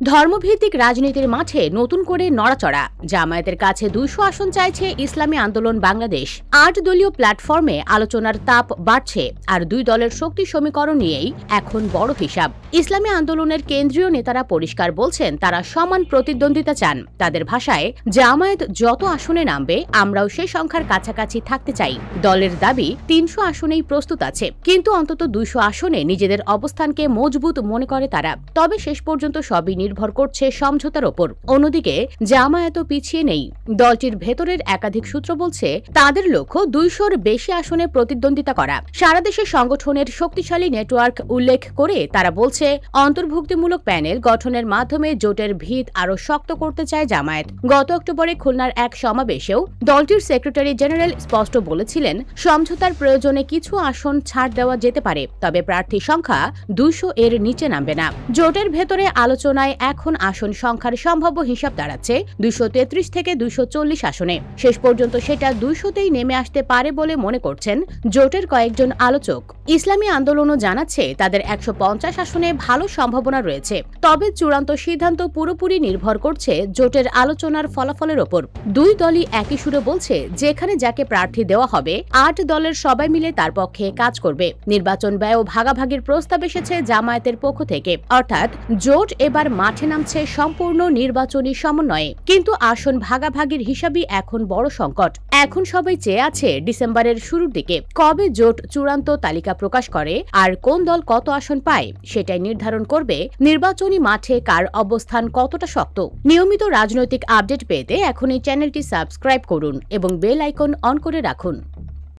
ধর্মভিত্তিক রাজনীতির মাঠে নতুন করে নড়াচড়া। জামায়াতের কাছে 200 আসন চাইছে ইসলামী আন্দোলন বাংলাদেশ। 8 দলীয় প্ল্যাটফর্মে আলোচনার তাপ বাড়ছে, আর 2 দলের শক্তি সমীকরণ নিয়েই এখন বড় হিসাব। ইসলামী আন্দোলনের কেন্দ্রীয় নেতারা পরিষ্কার বলছেন তারা সমান প্রতিদ্বন্দ্বিতা চান। তাদের ভাষায়, জামায়াত যত আসনে নামবে আমরাও সেই সংখ্যার কাছাকাছি থাকতে চাই। দলের দাবি 300 আসনেই প্রস্তুত আছে, কিন্তু অন্তত 200 আসনে নিজেদের অবস্থানকে মজবুত মনে করে তারা। তবে শেষ পর্যন্ত সবই নির্ভর করছে সমঝোতার ওপর। অন্যদিকে জামায়াত পিছিয়ে নেই। দলটির ভেতরের একাধিক সূত্র বলছে তাদের লক্ষ্য 200-র বেশি আসনে প্রতিদ্বন্দ্বিতা করা। সারা দেশে সংগঠনের শক্তিশালী নেটওয়ার্ক উল্লেখ করে তারা বলছে অন্তর্ভুক্তিমূলক প্যানেল গঠনের মাধ্যমে জোটের ভিত আরও শক্ত করতে চায় জামায়াত। গত অক্টোবরে খুলনার এক সমাবেশেও দলটির সেক্রেটারি জেনারেল স্পষ্ট বলেছিলেন সমঝোতার প্রয়োজনে কিছু আসন ছাড় দেওয়া যেতে পারে, তবে প্রার্থী সংখ্যা 200-এর নিচে নামবে না। জোটের ভেতরে আলোচনায় এখন আসন সংখ্যার সম্ভাব্য হিসাব দাঁড়াচ্ছে 233 থেকে 240 আসনে। শেষ পর্যন্ত সেটা 200-তেই নেমে আসতে পারে বলে মনে করছেন জোটের কয়েকজন আলোচক। ইসলামী আন্দোলনও জানাচ্ছে তাদের 150 আসনে ভালো সম্ভাবনা রয়েছে, তবে চূড়ান্ত সিদ্ধান্ত পুরোপুরি নির্ভর করছে জোটের আলোচনার ফলাফলের ওপর। 2 দলই একই সুরে বলছে যেখানে যাকে প্রার্থী দেওয়া হবে 8 দলের সবাই মিলে তার পক্ষে কাজ করবে। নির্বাচন ব্যয় ও ভাগাভাগির প্রস্তাব এসেছে জামায়াতের পক্ষ থেকে, অর্থাৎ জোট এবার মাঠে নামছে সম্পূর্ণ নির্বাচনী সমন্বয়ে। কিন্তু আসন ভাগাভাগির হিসাবই এখন বড় সংকট। এখন সবাই চেয়ে আছে ডিসেম্বরের শুরুর দিকে কবে জোট চূড়ান্ত তালিকা প্রকাশ করে আর কোন দল কত আসন পায়, সেটাই নির্ধারণ করবে নির্বাচনী মাঠে কার অবস্থান কতটা শক্ত। নিয়মিত রাজনৈতিক আপডেট পেতে এখন এই চ্যানেলটি সাবস্ক্রাইব করুন এবং বেল আইকন অন করে রাখুন।